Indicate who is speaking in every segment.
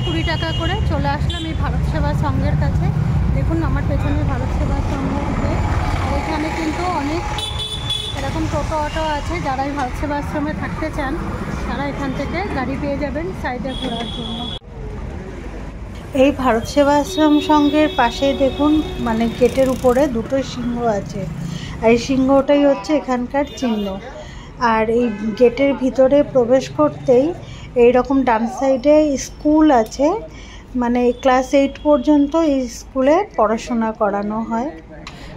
Speaker 1: 20 টাকা করে। চলে আসলাম এই ভারত সেবা সংঘের কাছে। দেখুন আমার পেছনে ভারত সেবা সংঘ আছে। আর এখানে কিন্তু অনেক এরকম টোটো অটো আছে। যারা এই ভারত সেবা আশ্রমে থাকতে চান তারা এখান থেকে গাড়ি পেয়ে যাবেন সাইডে ঘোরার জন্য। এই ভারত সেবা আশ্রম সংঘের পাশে দেখুন মানে গেটের উপরে দুটো সিংহ আছে। আর এই সিংহটাই হচ্ছে এখানকার চিহ্ন। আর এই গেটের ভিতরে প্রবেশ করতেই এইরকম ডান সাইডে স্কুল আছে, মানে ক্লাস 8 পর্যন্ত এই স্কুলে পড়াশোনা করানো হয়।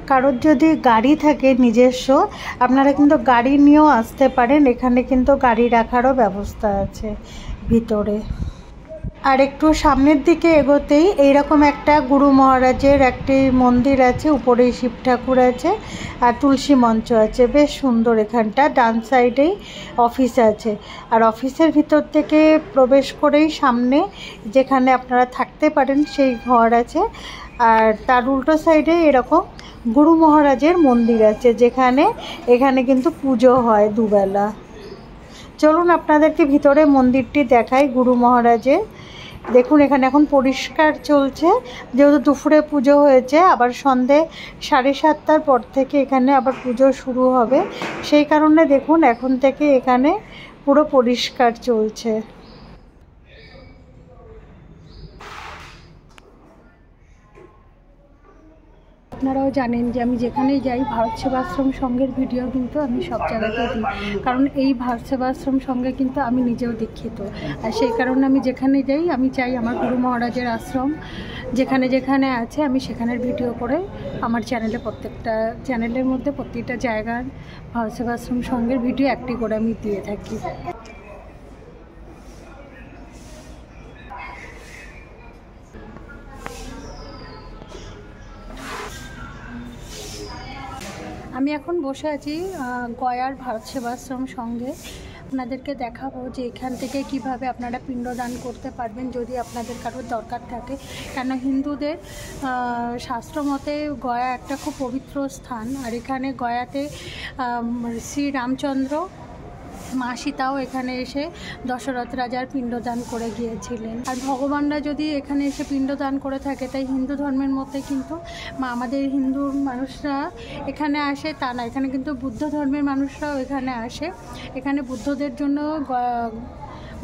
Speaker 1: কারোর যদি গাড়ি থাকে নিজস্ব, আপনারা কিন্তু গাড়ি নিয়েও আসতে পারেন। এখানে কিন্তু গাড়ি রাখারও ব্যবস্থা আছে ভিতরে। আর একটু সামনের দিকে এগোতেই এইরকম একটা গুরু মহারাজের একটি মন্দির আছে, উপরে শিব ঠাকুর আছে আর তুলসী মঞ্চ আছে, বেশ সুন্দর। এখানটা ডান সাইডেই অফিস আছে। আর অফিসের ভিতর থেকে প্রবেশ করেই সামনে যেখানে আপনারা থাকতে পারেন সেই ঘর আছে। আর তার উল্টো সাইডে এরকম গুরু মহারাজের মন্দির আছে, এখানে কিন্তু পুজো হয় দুবেলা। চলুন আপনাদেরকে ভিতরে মন্দিরটি দেখাই গুরু মহারাজের। দেখুন এখানে এখন পরিষ্কার চলছে, যেহেতু দুপুরে পুজো হয়েছে। আবার সন্ধে 7:30টার পর থেকে এখানে আবার পুজো শুরু হবে, সেই কারণে দেখুন এখন থেকে এখানে পুরো পরিষ্কার চলছে। আপনারাও জানেন যে আমি যেখানেই যাই ভারত সেবাশ্রম সংঘের ভিডিও কিন্তু আমি সব জায়গাতেই দিই, কারণ এই ভারত সেবাশ্রম সংঘে কিন্তু আমি নিজেও দীক্ষিত। আর সেই কারণে আমি যেখানে যাই আমি চাই আমার গুরু মহারাজের আশ্রম যেখানে যেখানে আছে আমি সেখানের ভিডিও করে আমার চ্যানেলে প্রত্যেকটা চ্যানেলের মধ্যে প্রত্যেকটা জায়গার ভারত সেবাশ্রম সংঘের ভিডিও একটি করে আমি দিয়ে থাকি। আমি এখন বসে আছি গয়ার ভারত সেবাশ্রম সংঘে। আপনাদেরকে দেখাবো যে এখান থেকে কিভাবে আপনারা পিণ্ডদান করতে পারবেন যদি আপনাদের কারোর দরকার থাকে। কেন হিন্দুদের শাস্ত্র মতে গয়া একটা খুব পবিত্র স্থান। আর এখানে গয়াতে শ্রী রামচন্দ্র, মা সীতাও এখানে এসে দশরথ রাজার পিণ্ডদান করে গিয়েছিলেন। আর ভগবানরা যদি এখানে এসে পিণ্ডদান করে থাকে, তাই হিন্দু ধর্মের মধ্যে কিন্তু আমাদের হিন্দু মানুষরা এখানে আসে তা না, এখানে কিন্তু বুদ্ধ ধর্মের মানুষরাও এখানে আসে। এখানে বুদ্ধদের জন্য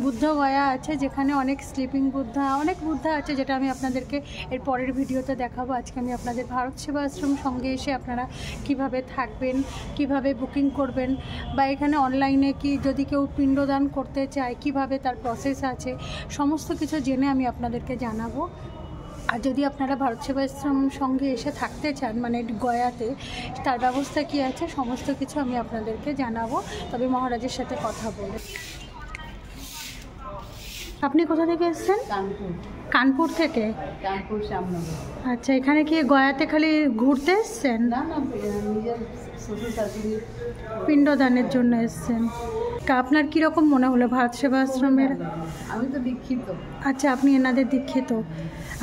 Speaker 1: বুদ্ধ গয়া আছে, যেখানে অনেক স্লিপিং বুদ্ধা, অনেক বুদ্ধা আছে, যেটা আমি আপনাদেরকে এর পরের ভিডিওতে দেখাবো। আজকে আমি আপনাদের ভারত সেবা আশ্রম সঙ্গে এসে আপনারা কিভাবে থাকবেন, কিভাবে বুকিং করবেন, বা এখানে অনলাইনে কি যদি কেউ পিণ্ডদান করতে চায় কিভাবে তার প্রসেস আছে, সমস্ত কিছু জেনে আমি আপনাদেরকে জানাবো। আর যদি আপনারা ভারত সেবাশ্রম সঙ্গে এসে থাকতে চান মানে গয়াতে, তার ব্যবস্থা কি আছে সমস্ত কিছু আমি আপনাদেরকে জানাবো, তবে মহারাজের সাথে কথা বলে। আপনি কোথা থেকে এসেছেন?
Speaker 2: কানপুর।
Speaker 1: কানপুর থেকে?
Speaker 2: কানপুর শ্যামনগর।
Speaker 1: আচ্ছা, এখানে কি গয়াতে খালি ঘুরতে এসেছেন?
Speaker 2: না না, নিজের শ্বশুর শাশুড়ি
Speaker 1: পিণ্ডদানের জন্য এসেছেন। আপনার কীরকম মনে হলো ভারত সেবাশ্রমের?
Speaker 2: আমি তো দীক্ষিত।
Speaker 1: আচ্ছা, আপনি এনাদের দীক্ষিত।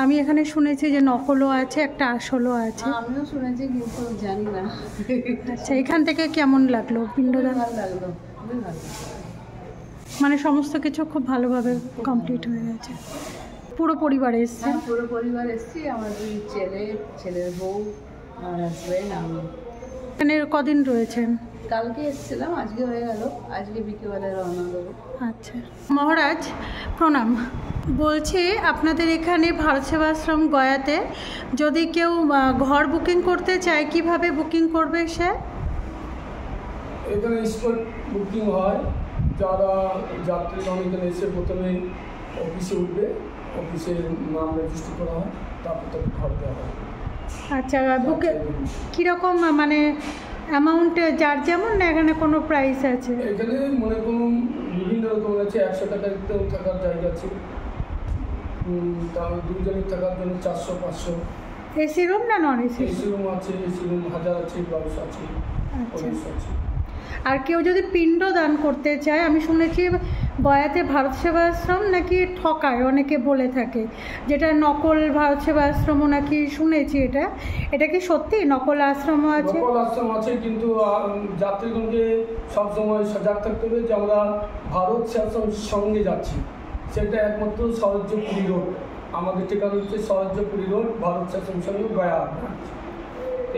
Speaker 1: আমি এখানে শুনেছি যে নকলও আছে, একটা আসলও আছে।
Speaker 2: আমিও শুনেছি কিন্তু জানি না।
Speaker 1: আচ্ছা, এখান থেকে কেমন লাগলো পিণ্ডদান?
Speaker 2: ভালো লাগলো, খুবই ভালো।
Speaker 1: মানে সমস্ত কিছু খুব ভালোভাবে কমপ্লিট হয়ে গেছে। পুরো পরিবার এসছে?
Speaker 2: পুরো পরিবার এসছি, আমার দুই ছেলের বউ, আমার হাজব্যান্ড, আমি।
Speaker 1: এখানে কদিন রয়েছেন?
Speaker 2: কালকে এসেছিলাম, আজকে হয়ে গেল, আজকে বিকেলবেলা রওনা দেবো।
Speaker 1: আচ্ছা মহারাজ প্রণাম। বলছি আপনাদের এখানে ভারত সেবাশ্রম গয়াতে যদি কেউ ঘর বুকিং করতে চায় কিভাবে বুকিং করবে সে?
Speaker 3: এখানে স্পট বুকিং হয়। যারা যাত্রীগণ এখানে এসে প্রথমে অফিসে উঠবে, অফিসে নাম রেজিস্টার করা হয়, তারপর তাকে ঘর দেওয়া হয়।
Speaker 1: আচ্ছা, বুকে কীরকম মানে অ্যামাউন্ট যার যেমন, না এখানে কোনো প্রাইস আছে?
Speaker 3: এখানে মনে করুন বিভিন্ন রকম আছে। 100 টাকাতেও থাকার জায়গা আছে, তার দুজনের থাকার জন্য 400-500।
Speaker 1: এসি রুম না নন এসি?
Speaker 3: এসি রুম আছে, এসি রুম 1000 আছে, 1200 আছে, 1500 আছে।
Speaker 1: আর কেউ যদি পিণ্ড দান করতে চায়, আমি শুনেছি গয়াতে ভারত সেবাশ্রম নাকি ঠকায়, অনেকে বলে থাকে, যেটা নকল ভারত সেবাশ্রমও নাকি শুনেছি। এটা কি সত্যি? নকল আশ্রমও আছে?
Speaker 3: নকল আশ্রম আছে, কিন্তু যাত্রীগণকে সবসময় সজাগ থাকতে হবে যে আমরা ভারত সেবাশ্রম সঙ্গে যাচ্ছি, সেটা একমাত্র স্বরাজ্যপুরী রোড। আমাদের ঠিকানা হচ্ছে স্বরাজ্যপুরী রোড, ভারত সেবাশ্রম সংঘ গয়া ব্রাঞ্চ।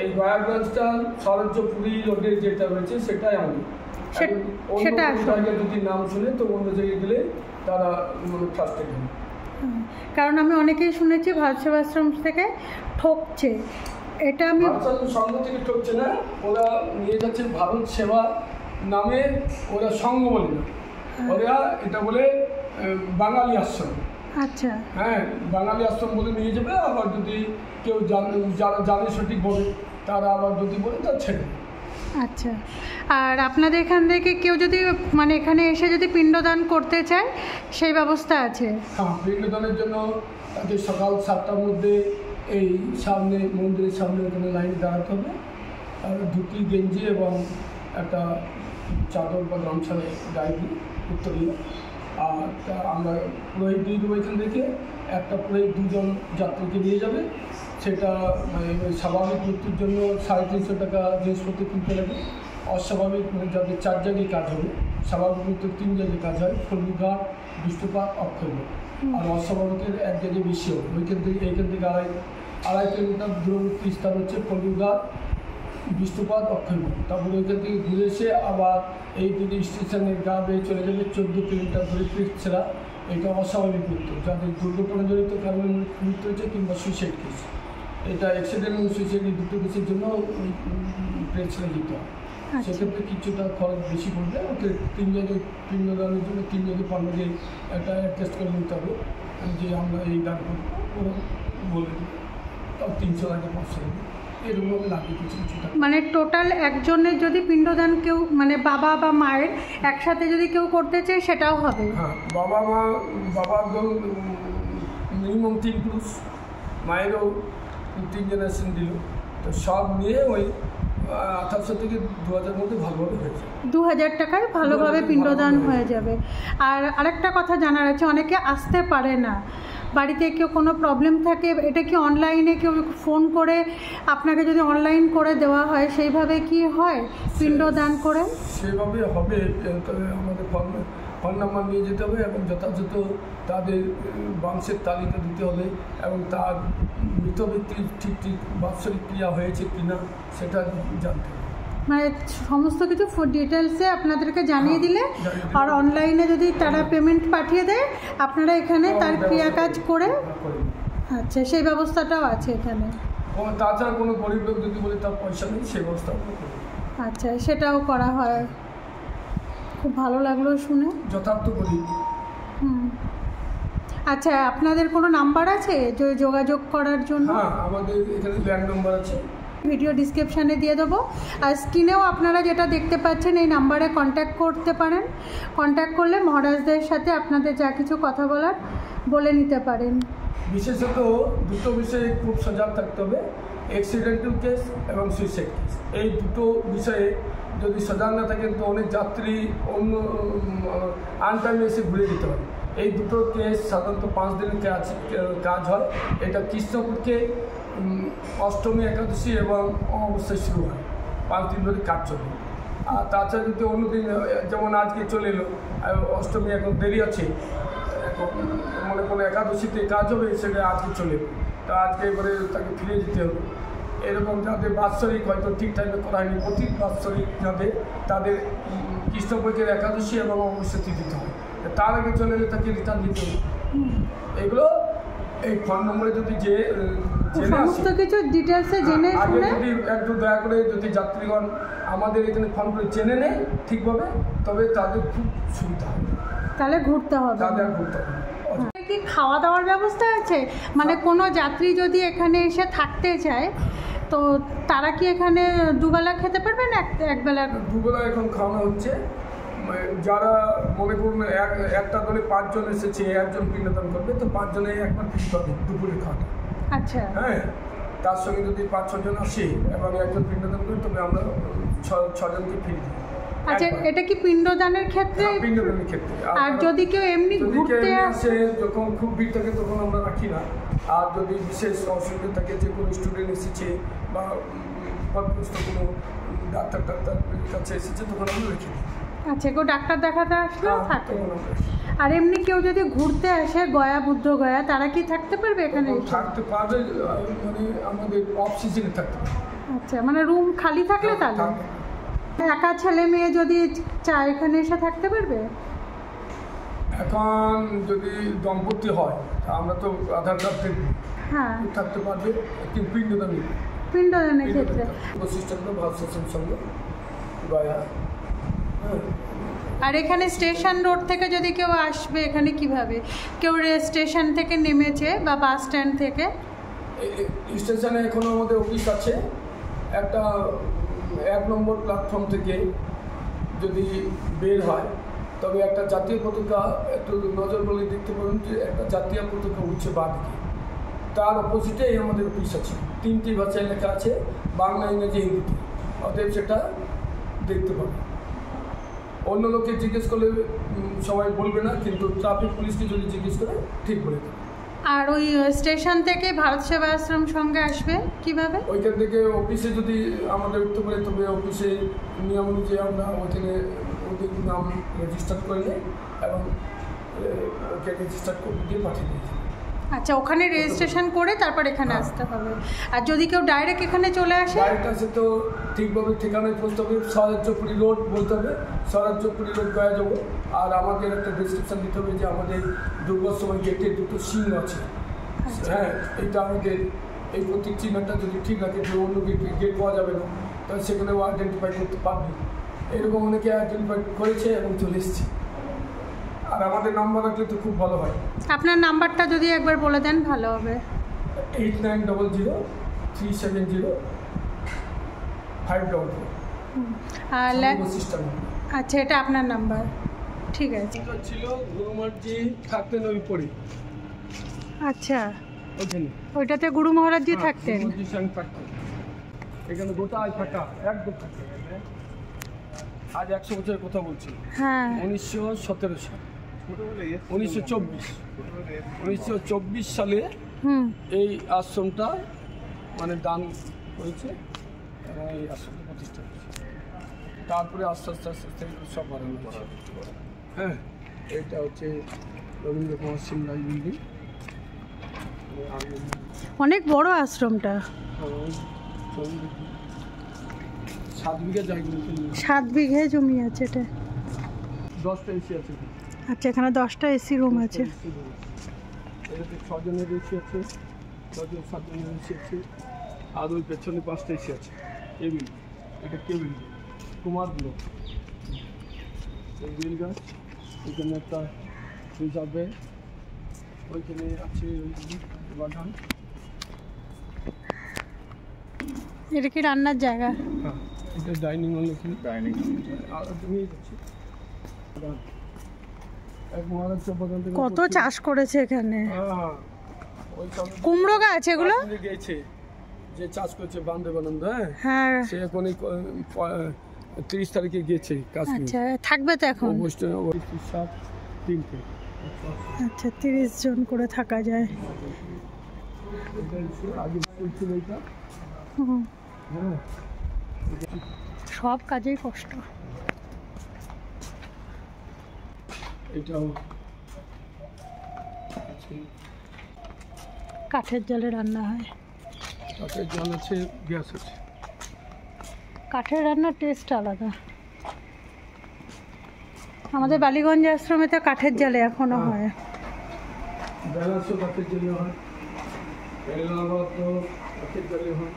Speaker 3: এই গয়া ব্রাঞ্চটা স্বরাজ্যপুরী রোডে যেটা রয়েছে সেটাই আমাদের।
Speaker 1: সেটা
Speaker 3: অন্য জায়গায় যদি নাম শুনে তো অন্য জায়গায় গেলে তারা ট্রাস্টেড হবে।
Speaker 1: কারণ আমি অনেকেই শুনেছি ভারত সেবাশ্রম থেকে ঠকছে, এটা আমি
Speaker 3: সংঘ থেকে ঠকছে না, ওরা নিয়ে যাচ্ছে ভারত সেবা নামে, ওরা সংঘ বলে না, ওরা এটা বলে বাঙালি আশ্রম।
Speaker 1: আচ্ছা,
Speaker 3: হ্যাঁ, বাঙালি আশ্রম বলে নিয়ে যাবে। আবার যদি কেউ যারা জানে সঠিক বলে, তারা আবার যদি বলে তার ছেড়ে।
Speaker 1: আচ্ছা, আর আপনাদের এখান থেকে কেউ যদি মানে এখানে এসে যদি পিণ্ডদান করতে চায় সেই ব্যবস্থা আছে?
Speaker 3: হ্যাঁ, পিণ্ডদানের জন্য তাকে সকাল 7টার মধ্যে এই সামনে মন্দিরের সামনে ওখানে লাইনে দাঁড়াতে হবে। আর ধুতি গেঞ্জি এবং একটা চাদর বা গামছা গায়ে উত্তরীয়। আর আমরা পুরোহিত দিয়ে দেবো এখান থেকে। একটা পুরোহিত 2জন যাত্রীকে নিয়ে যাবে। সেটা স্বাভাবিক মৃত্যুর জন্য 350 টাকা জিনিসপত্র কিনতে লাগে। অস্বাভাবিক যাদের 4 জায়গায় কাজ হবে, স্বাভাবিক মৃত্যুর 3 জায়গায় কাজ হয়, ফলুঘাট, বিষ্ণুপাত, অক্ষয়ঘাট। আর অস্বাভাবিকের 1 জায়গায় বেশি হবে। এইখান থেকে 2.5 কিলোমিটার দূরবর্তী স্থান হচ্ছে ফলুঘাট, বিষ্ণুপাত, অক্ষয়ঘাট। তারপরে ওইখান থেকে ঘুরে এসে আবার এই দিকে স্টেশনের গা বেয়ে চলে যাবে 14 কিলোমিটার ধরে পিছছাড়া। এটা অস্বাভাবিক মৃত্যু, যাদের দুর্ঘটনাজনিত কারণে মৃত্যু হয়েছে কিংবা সুইসাইড কেস। এটা অ্যাক্সিডেন্ট এবং সুইসাইড এই দুটো কেসের জন্য প্রেস ছেড়ে দিতে হয়। সেক্ষেত্রে কিছুটা খরচ বেশি পড়বে। ওকে 3 জায়গায় পিণ্ডদানের জন্য 3 জায়গায় 5 জায়গায় একটা অ্যাডজাস্ট করে নিতে হবে যে আমরা এই দান করবো বলে দিই। তাও 300 টাকা 500 টাকা এরকম লাগে কিছু টাকা।
Speaker 1: মানে টোটাল একজনের যদি পিণ্ডদান কেউ মানে বাবা বা মায়ের একসাথে যদি কেউ করতে চায় সেটাও হবে?
Speaker 3: হ্যাঁ, বাবা ধরুন মিনিমাম 3 পুরুষ, মায়েরও 3 জেনারেশন দিল, তো সব নিয়ে ওই 1800 থেকে 2000 মধ্যে ভালোভাবে হয়েছে।
Speaker 1: 2000 টাকায় ভালোভাবে পিণ্ডদান হয়ে যাবে। আর আরেকটা কথা জানার আছে, অনেকে আসতে পারে না, বাড়িতে কেউ কোনো প্রবলেম থাকে, এটা কি অনলাইনে কেউ ফোন করে আপনাকে যদি অনলাইন করে দেওয়া হয় সেইভাবে কি হয় পিণ্ডদান করে?
Speaker 3: সেভাবে হবে, তবে আমাদের ফোন নাম্বার নিয়ে যেতে হবে এবং যথাযথ তাদের বংশের তালিকা দিতে হবে এবং তার মৃত ব্যক্তির ঠিক বাৎসরিক ক্রিয়া হয়েছে কিনা সেটা জানতে হবে।
Speaker 1: মানে সমস্ত কিছু ডিটেলসে আপনাদেরকে জানিয়ে দিলে, আর অনলাইনে যদি তারা পেমেন্ট পাঠিয়ে দেয় আপনারা এখানে তার ক্রিয়া কাজ করে। আচ্ছা, সেই ব্যবস্থাটাও আছে এখানে?
Speaker 3: তাছাড়া কোনো গরিব লোক যদি বলে তার পয়সা নেই, সেই ব্যবস্থা।
Speaker 1: আচ্ছা, সেটাও করা হয়। খুব ভালো লাগলো শুনে,
Speaker 3: যথার্থ গরিব।
Speaker 1: আচ্ছা, আপনাদের কোনো নাম্বার আছে যোগাযোগ করার জন্য?
Speaker 3: হ্যাঁ, আমাদের এখানে ল্যান্ড নাম্বার আছে,
Speaker 1: ভিডিও ডিসক্রিপশানে দিয়ে দেবো। আর স্ক্রিনেও আপনারা যেটা দেখতে পাচ্ছেন এই নাম্বারে কন্ট্যাক্ট করতে পারেন। কন্ট্যাক্ট করলে মহারাজদের সাথে আপনাদের যা কিছু কথা বলার বলে নিতে পারেন।
Speaker 3: বিশেষত দুটো বিষয়ে খুব সজাগ থাকতে হবে, অ্যাক্সিডেন্টাল কেস এবং সুইসাইড কেস। এই দুটো বিষয়ে যদি সজাগ না থাকেন তো অনেক যাত্রী অন্য আনটাইমে এসে ঘুরে যেতে পারে। এই দুটো কেস সাধারণত 5 দিনের কাজ হয়। এটা কৃষ্ণপক্ষে অষ্টমী, একাদশী এবং অমাবস্যায় শুরু হয়, 5 দিন ধরে কাজ চলে। আর তাছাড়া যদি অন্যদিন যেমন আজকে চলে এলো, অষ্টমী এখন দেরি আছে, মনে কোনো একাদশীতে কাজ হবে, সেটা আজকে চলে এলো, তা আজকে এবারে তাকে ফিরে যেতে হবে। এরকম যাদের বাৎসরিক হয়তো ঠিক টাইমে করা হয়নি, প্রতি বাৎসরিক যাদের তাদের কৃষ্ণপক্ষের একাদশী এবং অমাবস্যা দিতে হয়, তার আগে চলে এলে তাকে রিটার্ন দিতে হবে। এগুলো এই ফোন নম্বরে যদি
Speaker 1: সমস্ত কিছু ডিটেলসে জেনে শুনে
Speaker 3: যদি একটু দয়া করে যদি যাত্রীগণ আমাদের এখানে ফোন করে জেনে নেয় ঠিকভাবে, তবে তাদের খুব সুবিধা হবে,
Speaker 1: তাহলে ঘুরতে হবে।
Speaker 3: তাদের ঘুরতে হবে।
Speaker 1: কি খাওয়া দাওয়ার ব্যবস্থা আছে? মানে কোনো যাত্রী যদি এখানে এসে থাকতে চায় তো তারা কি এখানে দুবেলা খেতে পারবে না একবেলা?
Speaker 3: দুবেলা এখন খাওয়ানো হচ্ছে। যারা মনে করুন একটা দলে 5 জন এসেছে, 1 জন পিণ্ডদান করবে, তো 5 জনে একবার ফ্রি পাবে দুপুরে খাওয়াটা।
Speaker 1: আচ্ছা,
Speaker 3: হ্যাঁ, তার সঙ্গে যদি 5-6 জন আসে এবং 1 জন পিণ্ডদান করি, তবে আমরা 6 জনকে ফ্রি দিই।
Speaker 1: আচ্ছা, এটা কি পিণ্ডদানের ক্ষেত্রে?
Speaker 3: পিণ্ডদানের ক্ষেত্রে।
Speaker 1: আর যদি কেউ এমনি ঘুরতে
Speaker 3: আসে, যখন খুব ভিড় থাকে তখন আমরা রাখি না। আর যদি বিশেষ অসুবিধা থাকে, যে কোনো স্টুডেন্ট এসেছে বা পদগ্রস্ত কোনো ডাক্তার কাছে এসেছে, তখন আমরা রেখে দিই।
Speaker 1: আচ্ছা, কেউ ডাক্তার দেখাতে আসলেও
Speaker 3: হ্যাঁ,
Speaker 1: থাকে।
Speaker 3: তখন আমরা আসি।
Speaker 1: আর এমনি কেউ যদি ঘুরতে আসে গয়া, বুদ্ধ গয়া, তারা কি থাকতে পারবে এখানে?
Speaker 3: থাকতে পারবে, মানে আমাদের অফ সিজনে থাকতে পারবে।
Speaker 1: আচ্ছা, মানে রুম খালি থাকলে তাহলে
Speaker 3: থাকবে।
Speaker 1: একা ছেলে মেয়ে যদি চায় এখানে এসে থাকতে পারবে?
Speaker 3: এখন যদি দম্পতি হয় তা আমরা তো আধার কার্ড থেকে
Speaker 1: হ্যাঁ,
Speaker 3: থাকতে পারবে, কিন্তু পিণ্ডদান নেই।
Speaker 1: পিণ্ডদানের ক্ষেত্রে।
Speaker 3: সিস্টেমটা ভালো সিস্টেমের সঙ্গে গয়া। হ্যাঁ,
Speaker 1: আর এখানে স্টেশন রোড থেকে যদি কেউ আসবে এখানে কিভাবে? কেউ স্টেশন থেকে নেমেছে বা বাস স্ট্যান্ড থেকে?
Speaker 3: স্টেশনে এখনো আমাদের অফিস আছে একটা, 1 নম্বর প্ল্যাটফর্ম থেকে যদি বের হয় তবে একটা জাতীয় পতাকা, একটু নজর বলে দেখতে পাবেন যে একটা জাতীয় পতাকা উঠছে বাঁদিকে, তার অপোজিটেই আমাদের অফিস আছে। 3টি ভাষায় লেখা আছে, বাংলা, ইংরেজি, হিন্দিতে, অতএব সেটা দেখতে পাবে। অন্য লোককে জিজ্ঞেস করলে সবাই বলবে না, কিন্তু ট্রাফিক পুলিশকে যদি জিজ্ঞেস করে ঠিক বলে দেবে।
Speaker 1: আর ওই স্টেশন থেকে ভারত সেবা আশ্রম সঙ্গে আসবে কিভাবে?
Speaker 3: ওইখান থেকে অফিসে যদি আমাদের উঠতে পারে তবে অফিসে নিয়ম অনুযায়ী আমরা ওইখানে ওদের নাম রেজিস্টার করে নিই এবং ওকে রেজিস্টার করে দিয়ে পাঠিয়ে দিই।
Speaker 1: আচ্ছা, ওখানে রেজিস্ট্রেশন করে তারপর এখানে আসতে হবে। আর যদি কেউ ডাইরেক্ট এখানে চলে আসে?
Speaker 3: ডাইরেক্ট আসে তো ঠিকভাবে ঠিকানায় পৌঁছতে হবে, স্বরাজ্যপুরী রোড বলতে হবে, স্বরাজ্যপুরী রোড গয়া যাবো। আর আমাদের একটা ডেসক্রিপশান দিতে হবে যে আমাদের দুর্গার সময় গেটে 2টো সিং আছে। হ্যাঁ, এইটা আমাদের এই প্রতীক চিহ্নটা যদি ঠিক রাখে যে অন্য গেট পাওয়া যাবে না, তাহলে সেখানেও আইডেন্টিফাই করতে পারবে। এরকম অনেকে আইডেন্টিফাই করেছে এবং চলে এসছে। আর আমাদের নাম্বার রাখলে তো খুব ভালো হয়।
Speaker 1: আপনার নাম্বারটা যদি একবার বলে দেন ভালো হবে।
Speaker 3: 8900-370-544।
Speaker 1: আর
Speaker 3: সিস্টেম।
Speaker 1: আচ্ছা, এটা আপনার নাম্বার, ঠিক আছে।
Speaker 3: ছিল গুরুমার্জি থাকতেন ওই পরে।
Speaker 1: আচ্ছা,
Speaker 3: ওইখানে
Speaker 1: ওইটাতে গুরু মহারাজজি থাকতেন।
Speaker 3: গুরুমার্জি সঙ্গে থাকতেন। এখানে গোটায় ফাঁকা, একদম ফাঁকা। আজ 100 বছরের কথা বলছি।
Speaker 1: হ্যাঁ,
Speaker 3: 1917 সাল, 1924 সালে এই আশ্রমটা মানে দান করেছে এবং এই আশ্রমটা প্রতিষ্ঠা করেছে। তারপরে আস্তে আস্তে আস্তে আস্তে এগুলো সব বাড়ানো হয়েছে। হ্যাঁ, এটা হচ্ছে রবীন্দ্র কুমার সিং রায় বিল্ডিং।
Speaker 1: অনেক বড় আশ্রমটা।
Speaker 3: 7 বিঘা জায়গা।
Speaker 1: 7 বিঘে জমি আছে এটা।
Speaker 3: 10টা এসি আছে।
Speaker 1: আচ্ছা, এখানে 10টা এসি রুম আছে।
Speaker 3: এটাতে 6 জনের এসি আছে, 7 জনের এসি আছে। আর ওই পেছনে 5টা এসি আছে। কেবিল, এটা কেবিল কুমার ব্লক। এই বেল গাছ, এখানে একটা রিজার্ভে, ওইখানে আছে বাগান।
Speaker 1: এটা কি রান্নার জায়গা?
Speaker 3: হ্যাঁ, এটা ডাইনিং হল। এখানে ডাইনিং আর জমিয়ে যাচ্ছে। এক মহারাজ বাগান থেকে
Speaker 1: কত চাষ করেছে এখানে।
Speaker 3: হ্যাঁ, ওই
Speaker 1: কুমড়ো গাছ এগুলো
Speaker 3: গেছে যে চাষ করছে বান্দরবানন্দ।
Speaker 1: হ্যাঁ,
Speaker 3: সে এখন 30 তারিখে গেছে কাশ্মীর।
Speaker 1: আচ্ছা, থাকবে তো এখন?
Speaker 3: অবশ্যই 3টে।
Speaker 1: আচ্ছা, 30 জন করে থাকা যায়।
Speaker 3: আগে স্কুল ছিল এটা।
Speaker 1: হুম,
Speaker 3: হ্যাঁ,
Speaker 1: সব কাজেই কষ্ট।
Speaker 3: এটাও
Speaker 1: কাঠের জলে রান্না হয়।
Speaker 3: কাঠের জল আছে, গ্যাস আছে।
Speaker 1: কাঠের রান্নার টেস্ট আলাদা। আমাদের বালিগঞ্জ আশ্রমে তো কাঠের জালে এখনো হয়।
Speaker 3: বেলাসও কাঠের জলে হয়, এলাহাবাদ তো কাঠের জলে হয়।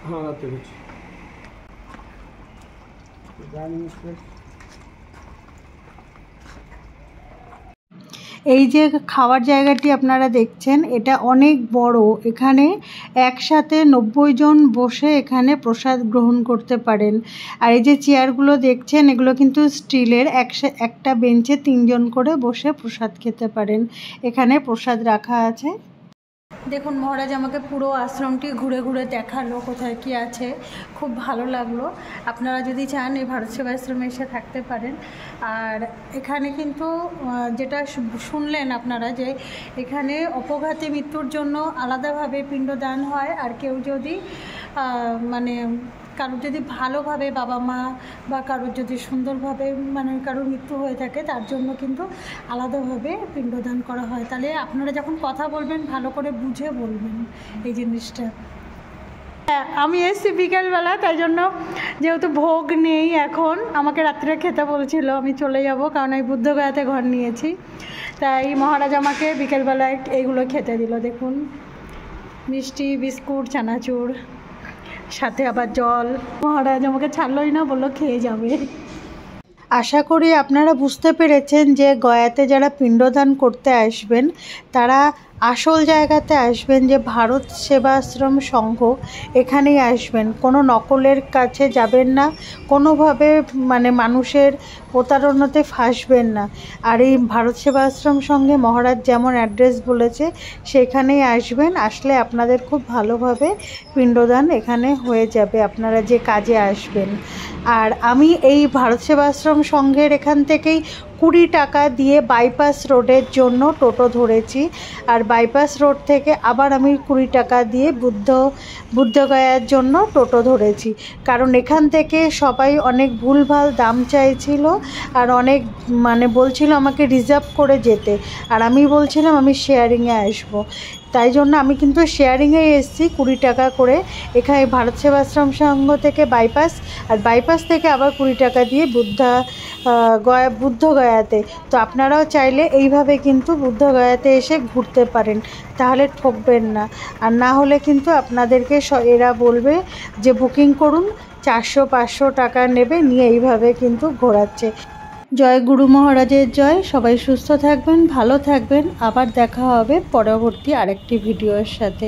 Speaker 3: হ্যাঁ, রাতে হচ্ছে। Dining space.
Speaker 1: এই যে খাওয়ার জায়গাটি আপনারা দেখছেন এটা অনেক বড়। এখানে একসাথে 90 জন বসে এখানে প্রসাদ গ্রহণ করতে পারেন। আর এই যে চেয়ারগুলো দেখছেন এগুলো কিন্তু স্টিলের। একটা বেঞ্চে 3 জন করে বসে প্রসাদ খেতে পারেন। এখানে প্রসাদ রাখা আছে। দেখুন, মহারাজ আমাকে পুরো আশ্রমটি ঘুরে ঘুরে দেখালো কোথায় কি আছে। খুব ভালো লাগলো। আপনারা যদি চান এই ভারত সেবা আশ্রমে এসে থাকতে পারেন। আর এখানে কিন্তু যেটা শুনলেন আপনারা যে এখানে অপঘাতে মৃত্যুর জন্য আলাদাভাবে পিণ্ডদান হয়। আর কেউ যদি মানে কারোর যদি ভালোভাবে বাবা মা বা কারোর যদি সুন্দরভাবে মানে কারোর মৃত্যু হয়ে থাকে তার জন্য কিন্তু আলাদাভাবে পিণ্ডদান করা হয়। তাহলে আপনারা যখন কথা বলবেন ভালো করে বুঝে বলবেন এই জিনিসটা। আমি এসেছি বিকেলবেলা, তাই জন্য যেহেতু ভোগ নেই এখন, আমাকে রাত্রে খেতে বলছিল, আমি চলে যাব কারণ এই বুদ্ধগয়াতে ঘর নিয়েছি। তাই মহারাজ আমাকে বিকেলবেলায় এইগুলো খেতে দিল। দেখুন মিষ্টি, বিস্কুট, চানাচুর, সাথে আবার জল। মহারাজ আমাকে ছাড়লই না, বললো খেয়ে যাবে। আশা করি আপনারা বুঝতে পেরেছেন যে গয়াতে যারা পিণ্ডদান করতে আসবেন তারা আসল জায়গাতে আসবেন, যে ভারত সেবাশ্রম সংঘ, এখানেই আসবেন। কোনো নকলের কাছে যাবেন না, কোনোভাবে মানে মানুষের প্রতারণাতে ফাঁসবেন না। আর এই ভারত সেবাশ্রম সংঘে মহারাজ যেমন অ্যাড্রেস বলেছে সেখানেই আসবেন। আসলে আপনাদের খুব ভালোভাবে পিণ্ডদান এখানে হয়ে যাবে, আপনারা যে কাজে আসবেন। আর আমি এই ভারত সেবাশ্রম সংঘের এখান থেকেই 20 টাকা দিয়ে বাইপাস রোডের জন্য টোটো ধরেছি, আর বাইপাস রোড থেকে আবার আমি 20 টাকা দিয়ে বুদ্ধগয়ার জন্য টোটো ধরেছি। কারণ এখান থেকে সবাই অনেক ভুলভাল দাম চাইছিল, আর অনেক মানে বলছিল আমাকে রিজার্ভ করে যেতে, আর আমি বলছিলাম আমি শেয়ারিংয়ে আসবো। তাই জন্য আমি কিন্তু শেয়ারিংয়ে এসেছি 20 টাকা করে এখানে ভারত সেবাশ্রম সংঘ থেকে বাইপাস, আর বাইপাস থেকে আবার 20 টাকা দিয়ে বুদ্ধগয়াতে। তো আপনারাও চাইলে এইভাবে কিন্তু বুদ্ধগয়াতে এসে ঘুরতে পারেন, তাহলে ঠকবেন না। আর না হলে কিন্তু আপনাদেরকে এরা বলবে যে বুকিং করুন, 400-500 টাকা নেবে, নিয়ে এইভাবে কিন্তু ঘোরাচ্ছে। জয় গুরু মহারাজের জয়। সবাই সুস্থ থাকবেন, ভালো থাকবেন। আবার দেখা হবে পরবর্তী আরেকটি ভিডিওর সাথে।